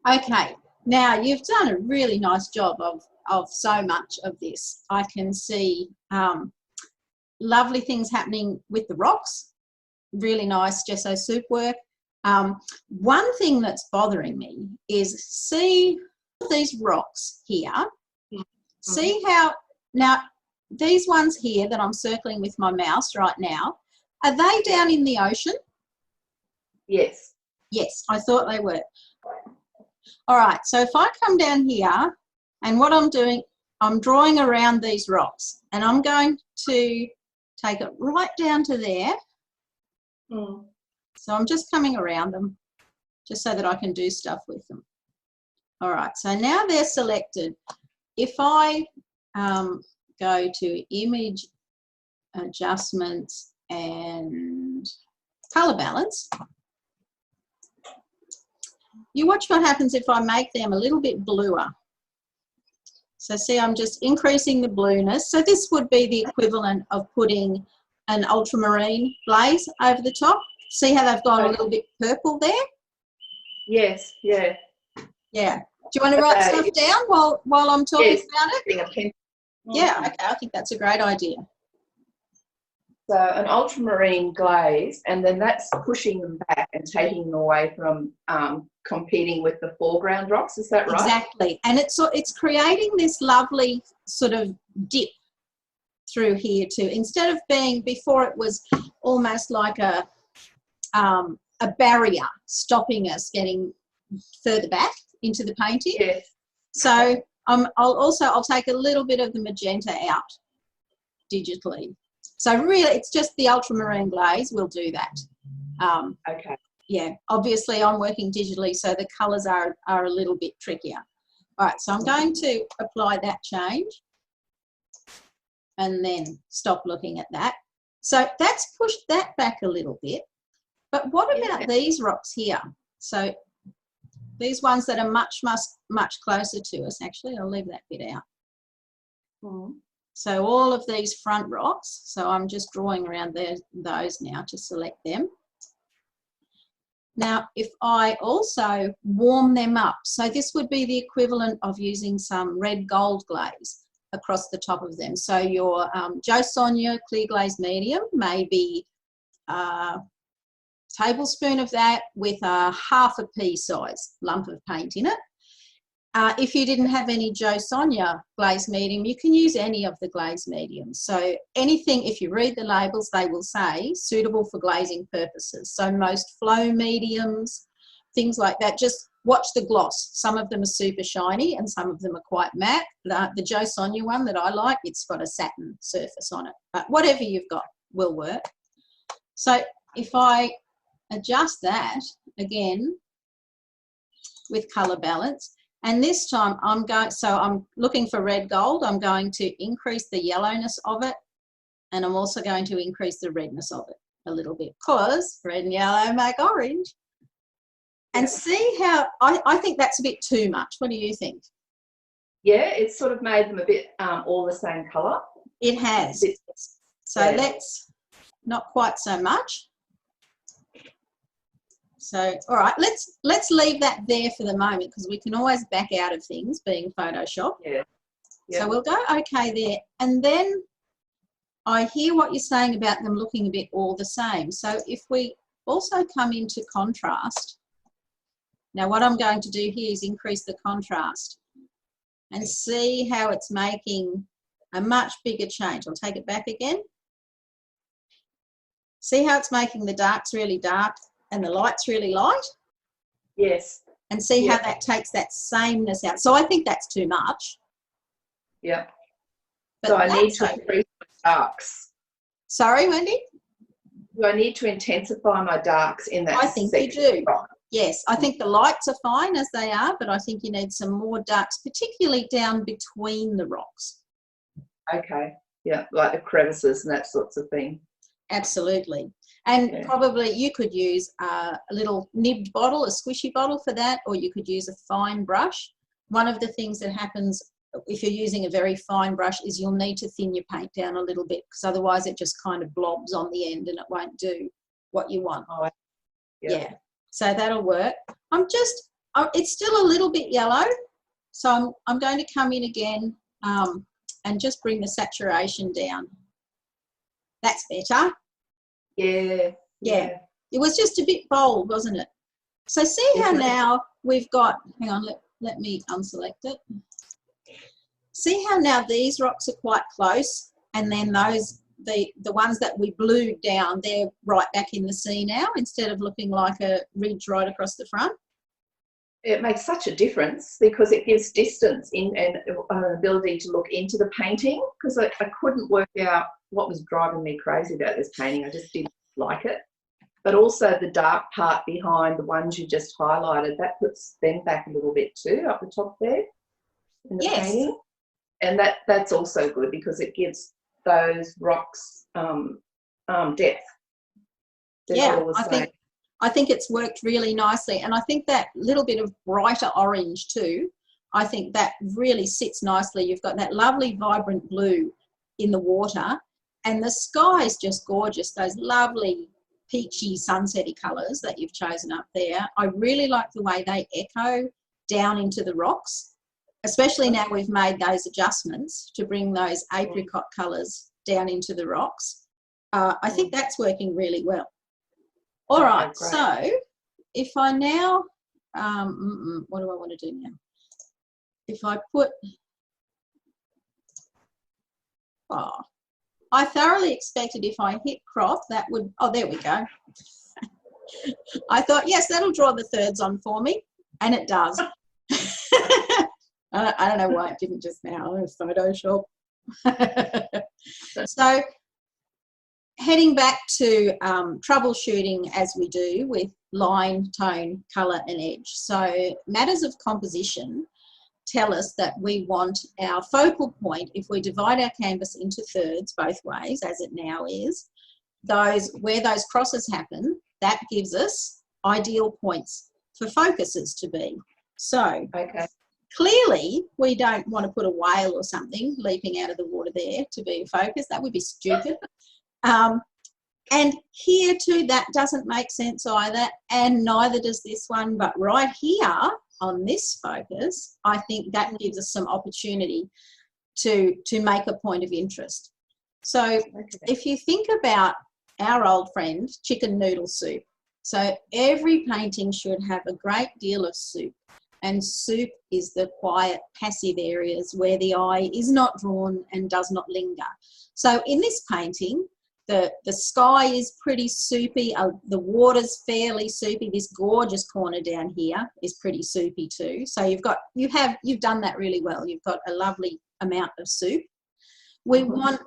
Okay, now you've done a really nice job of so much of this. I can see lovely things happening with the rocks, really nice gesso soup work. One thing that's bothering me is see these rocks here. Mm-hmm. See how, now these ones here that I'm circling with my mouse right now, are they down in the ocean? Yes. Yes, I thought they were. All right, so if I come down here and what I'm doing, I'm drawing around these rocks and I'm going to take it right down to there. Mm. So I'm just coming around them just so that I can do stuff with them. All right, so now they're selected. If I go to image adjustments and color balance, you watch what happens if I make them a little bit bluer. So see, I'm just increasing the blueness. So this would be the equivalent of putting an ultramarine glaze over the top. See how they've gone a little bit purple there? Yes, yeah. Yeah. Do you want to write stuff down while I'm talking about it? Yeah, okay, I think that's a great idea. So an ultramarine glaze, and then that's pushing them back and taking them away from competing with the foreground rocks, is that right? Exactly, and it's creating this lovely sort of dip through here too. Instead of being, before it was almost like a barrier stopping us getting further back into the painting. Yes. So I'll take a little bit of the magenta out digitally. So really, it's just the ultramarine glaze will do that. Okay. Yeah, obviously I'm working digitally, so the colours are a little bit trickier. All right, so I'm going to apply that change and then stop looking at that. So that's pushed that back a little bit. But what about these rocks here? So these ones that are much, much, much closer to us, actually, I'll leave that bit out. So all of these front rocks, so I'm just drawing around those now to select them. Now, if I also warm them up, so this would be the equivalent of using some red gold glaze across the top of them. So your Jo Sonja clear glaze medium, maybe a tablespoon of that with a half a pea size lump of paint in it. If you didn't have any Jo Sonja glaze medium, you can use any of the glaze mediums. So anything, if you read the labels, they will say suitable for glazing purposes. So most flow mediums, things like that. Just watch the gloss. Some of them are super shiny and some of them are quite matte. The Jo Sonja one that I like, it's got a satin surface on it. But whatever you've got will work. So if I adjust that again with colour balance, and this time I'm looking for red gold. I'm going to increase the yellowness of it, and I'm also going to increase the redness of it a little bit, because red and yellow make orange. And see how, I think that's a bit too much. What do you think? Yeah, it's sort of made them a bit all the same colour. It has. So let's, not quite so much. So, all right, let's leave that there for the moment, because we can always back out of things being Photoshop. Yeah. So we'll go okay there. And then I hear what you're saying about them looking a bit all the same. So if we also come into contrast, now what I'm going to do here is increase the contrast and see how it's making a much bigger change. I'll take it back again. See how it's making the darks really dark and the light's really light? Yes. And see how that takes that sameness out. So I think that's too much. Yeah. But so I need to increase my darks. Sorry, Wendy? Do I need to intensify my darks in that I think you do. Yes, I think the lights are fine as they are, but I think you need some more darks, particularly down between the rocks. Okay. Yeah, like the crevices and that sorts of thing. Absolutely. And probably you could use a little nibbed bottle, a squishy bottle for that, or you could use a fine brush. One of the things that happens if you're using a very fine brush is you'll need to thin your paint down a little bit, because otherwise it just kind of blobs on the end and it won't do what you want. Oh, yeah. So that'll work. I'm just it's still a little bit yellow, so I'm going to come in again and just bring the saturation down. That's better. Yeah. It was just a bit bold, wasn't it? So see how now we've got, hang on, let me unselect it. See how now these rocks are quite close, and then those, the ones that we blued down, they're right back in the sea now instead of looking like a ridge right across the front. It makes such a difference because it gives distance in and ability to look into the painting, because I couldn't work out what was driving me crazy about this painting. I just didn't like it. But also the dark part behind the ones you just highlighted, that puts them back a little bit too, up the top there in the painting. And that's also good because it gives those rocks depth. Yeah, I think it's worked really nicely, and I think that little bit of brighter orange too, I think that really sits nicely. You've got that lovely vibrant blue in the water, and the sky is just gorgeous, those lovely peachy sunsetty colours that you've chosen up there. I really like the way they echo down into the rocks, especially now we've made those adjustments to bring those apricot colours down into the rocks. I think that's working really well. All right, so if I now, what do I want to do now? If I put, I thoroughly expected if I hit crop, that would, oh, there we go. I thought, yes, that'll draw the thirds on for me, and it does. I don't know why it didn't just now, it's Photoshop. So, heading back to troubleshooting as we do with line, tone, colour and edge. So matters of composition tell us that we want our focal point, if we divide our canvas into thirds both ways, as it now is, where those crosses happen, that gives us ideal points for focuses to be. So clearly we don't want to put a whale or something leaping out of the water there to be a focus. That would be stupid. And here too, that doesn't make sense either, and neither does this one, but right here on this focus, I think that gives us some opportunity to make a point of interest. So if you think about our old friend, chicken noodle soup, so every painting should have a great deal of soup, and soup is the quiet, passive areas where the eye is not drawn and does not linger. So in this painting, the sky is pretty soupy, the water's fairly soupy. This gorgeous corner down here is pretty soupy too. So you've done that really well. You've got a lovely amount of soup. We want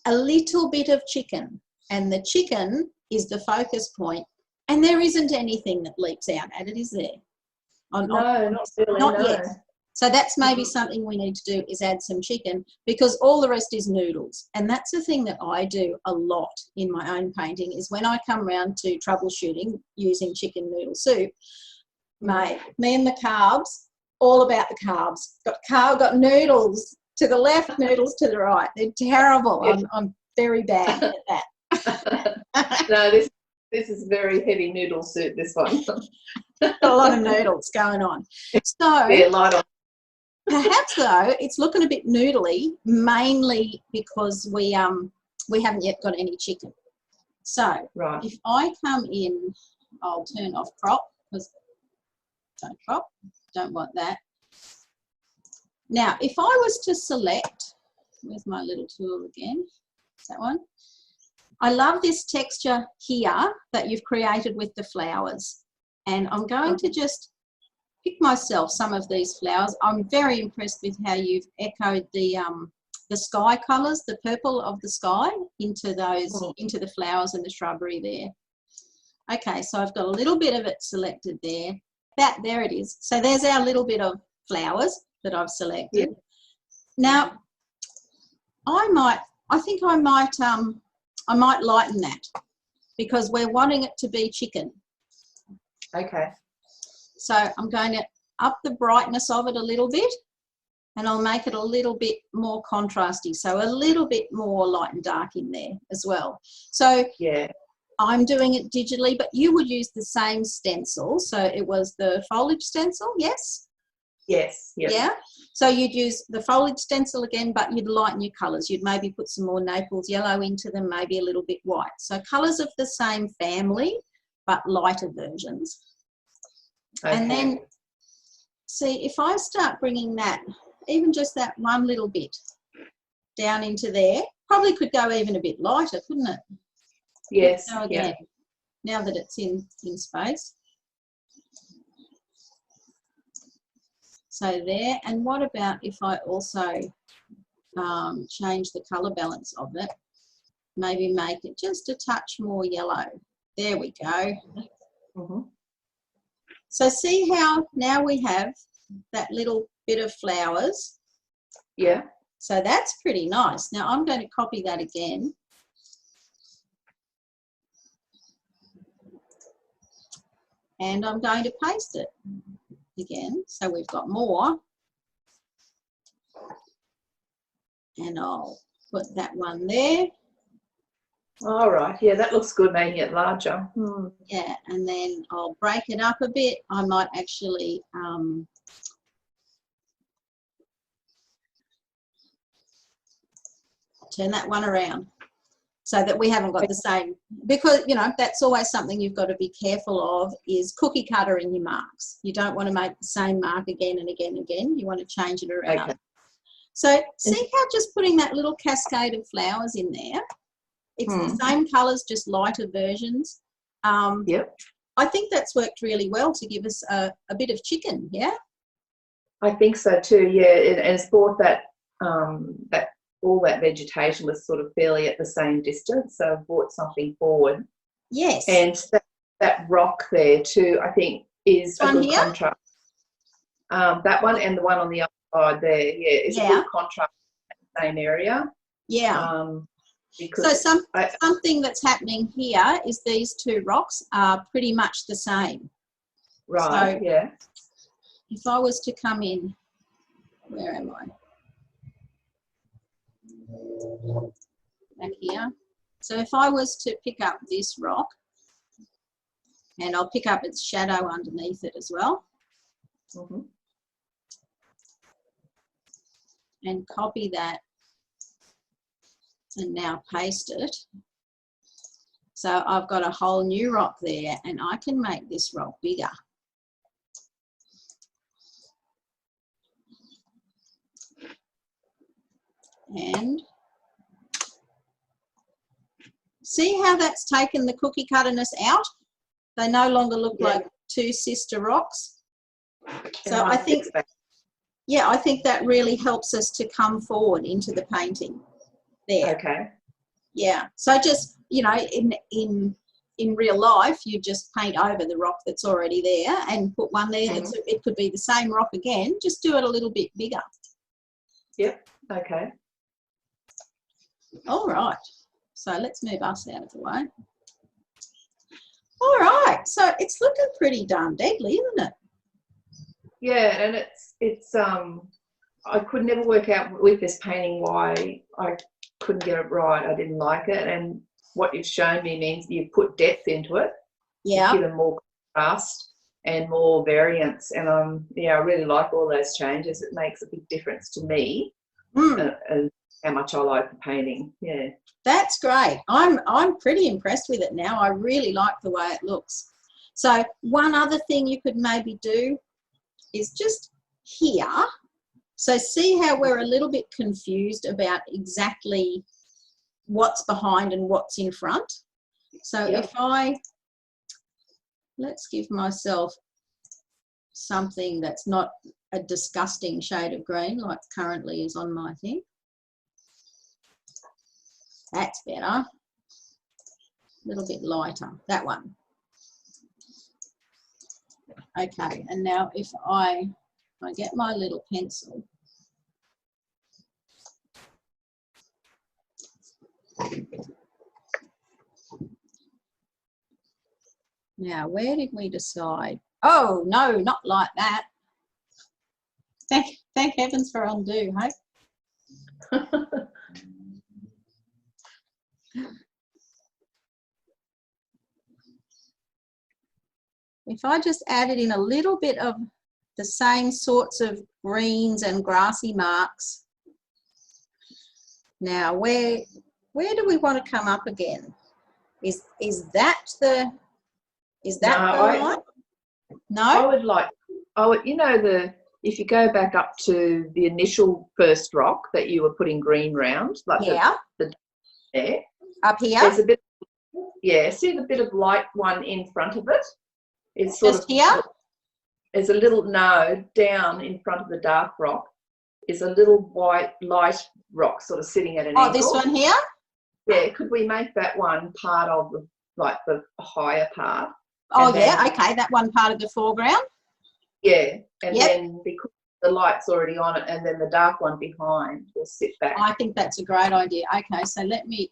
a little bit of chicken, and the chicken is the focus point, and there isn't anything that leaps out at it, is there? No, not really. Not yet. So that's maybe something we need to do, is add some chicken, because all the rest is noodles. And that's the thing that I do a lot in my own painting, is when I come around to troubleshooting using chicken noodle soup, mate, me and the carbs, all about the carbs. Got noodles to the left, noodles to the right. They're terrible. Yes. I'm very bad at that. No, this is very heavy noodle soup, this one. Got a lot of noodles going on. So yeah, light on. Perhaps though it's looking a bit noodly, mainly because we haven't yet got any chicken. So if I come in, I'll turn off crop, because don't crop, don't want that. Now if I was to select, where's my little tool again? That one. I love this texture here that you've created with the flowers, and I'm going to just pick myself some of these flowers. I'm very impressed with how you've echoed the sky colours, the purple of the sky into the flowers and the shrubbery there. Okay, so I've got a little bit of it selected there. There it is. So there's our little bit of flowers that I've selected. Yeah. Now, I think I might lighten that, because we're wanting it to be chicken. Okay. So I'm going to up the brightness of it a little bit, and I'll make it a little bit more contrasty. So a little bit more light and dark in there as well. So I'm doing it digitally, but you would use the same stencil. So it was the foliage stencil, yes? Yes. Yep. Yeah. So you'd use the foliage stencil again, but you'd lighten your colours. You'd maybe put some more Naples yellow into them, maybe a little bit white. So colours of the same family, but lighter versions. Okay. And then, see, if I start bringing that, even just that one little bit down into there, probably could go even a bit lighter, couldn't it? Yes. Now again, now that it's in space. So there, and what about if I also change the colour balance of it, maybe make it just a touch more yellow. There we go. Mm-hmm. So see how now we have that little bit of flowers? Yeah. So that's pretty nice. Now I'm going to copy that again. And I'm going to paste it again. So we've got more. And I'll put that one there. All right. Yeah, that looks good, making it larger. Yeah, and then I'll break it up a bit. I might actually turn that one around so that we haven't got the same, because, you know, that's always something you've got to be careful of, is cookie cutter in your marks. You don't want to make the same mark again and again and again. You want to change it around. Okay. So see how just putting that little cascade of flowers in there, it's the same colours, just lighter versions. Yep. I think that's worked really well to give us a bit of chicken, yeah? I think so too, yeah. And it's brought that, that all that vegetation was sort of fairly at the same distance, so I've brought something forward. Yes. And that rock there too, I think, is a good contrast. That one and the one on the other side there, yeah, is a good contrast in the same area. Yeah. Because so something that's happening here is these two rocks are pretty much the same. Right, so yeah. If I was to come in, where am I? Back here. So if I was to pick up this rock, and I'll pick up its shadow underneath it as well, and copy that, and now paste it. So I've got a whole new rock there, and I can make this rock bigger. And see how that's taken the cookie cutterness out? They no longer look like two sister rocks. So I think, yeah, I think that really helps us to come forward into the painting there. Okay. Yeah. So just, you know, in real life, you just paint over the rock that's already there and put one there. It could be the same rock again, just do it a little bit bigger. Yep. Okay. All right. So let's move us out of the way. All right. So it's looking pretty darn deadly, isn't it? Yeah, and it's I could never work out with this painting why I couldn't get it right. I didn't like it, and what you've shown me means you put depth into it. Yeah. Give them more contrast and more variance, and yeah, I really like all those changes. It makes a big difference to me and how much I like the painting. Yeah. That's great. I'm pretty impressed with it now. I really like the way it looks. So one other thing you could maybe do is just here. So see how we're a little bit confused about exactly what's behind and what's in front. So if let's give myself something that's not a disgusting shade of green like currently is on my thing. That's better. A little bit lighter, that one. Okay, and now if I get my little pencil. Now, where did we decide? Oh, no, not like that. Thank heavens for undo, hey? if I just added in a little bit of the same sorts of greens and grassy marks. Now, where do we want to come up again? Is that the line? No? I would like, you know, if you go back up to the initial first rock that you were putting green round, like there. Up here? There's a bit, see the bit of light one in front of it? It's sort Just here? There's a little, no, down in front of the dark rock is a little white light rock sort of sitting at an angle. Oh, this one here? Yeah, could we make that one part of the higher part? Oh, yeah, okay, that one part of the foreground. Yeah, and then because the light's already on it, and then the dark one behind will sit back. I think that's a great idea. Okay, so let me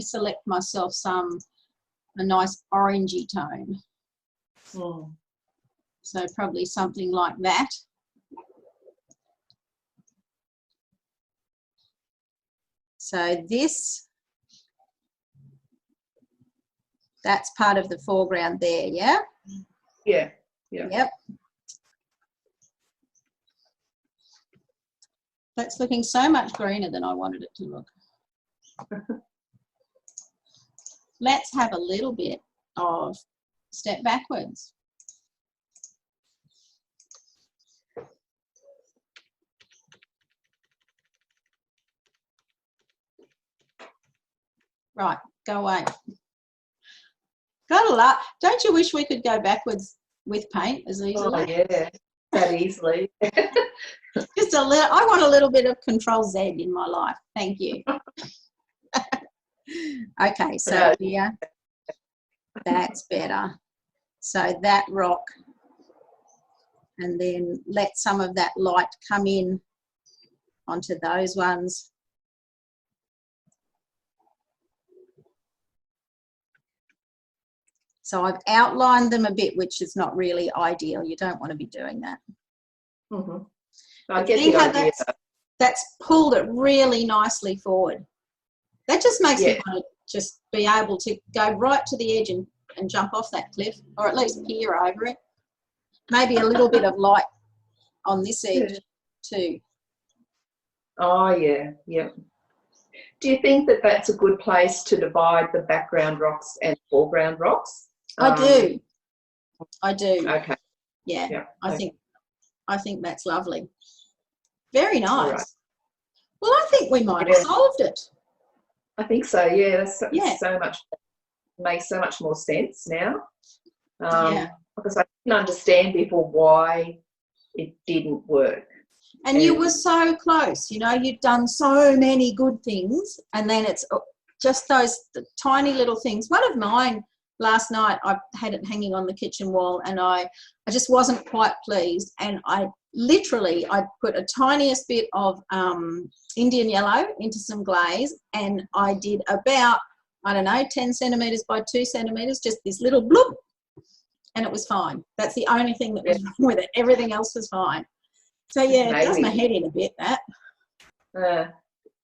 select myself a nice orangey tone. So probably something like that. So that's part of the foreground there, yeah? Yeah, yeah. Yep. That's looking so much greener than I wanted it to look. Let's have a little bit of step backwards. Right, go away. Got a lot. Don't you wish we could go backwards with paint as easily? Oh, yeah, that easily. Just a little. I want a little bit of Control Z in my life. Thank you. Okay, so here, that's better. So that rock, and then let some of that light come in onto those ones. So I've outlined them a bit, which is not really ideal. You don't want to be doing that. I get the idea. That's pulled it really nicely forward. That just makes me want to just be able to go right to the edge and jump off that cliff, or at least peer over it. Maybe a little bit of light on this edge too. Oh, yeah, yeah. Do you think that that's a good place to divide the background rocks and foreground rocks? I do. Okay. Yeah. I think that's lovely. Very nice. Right. Well, I think we might have solved it. I think so. Yeah. That's so much. Makes so much more sense now. Because I didn't understand before why it didn't work. And you were so close. You know, you'd done so many good things, and then it's just those tiny little things. One of mine last night, I had it hanging on the kitchen wall, and I just wasn't quite pleased, and I put a tiniest bit of Indian yellow into some glaze, and I did about, I don't know, 10 centimetres by 2 centimetres, just this little bloop, and it was fine. That's the only thing that was wrong with it. Everything else was fine. So yeah, it does my head in a bit, that.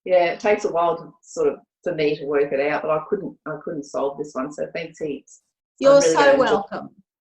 Yeah, it takes a while to for me to work it out, but I couldn't solve this one. So thanks heaps. You're so welcome.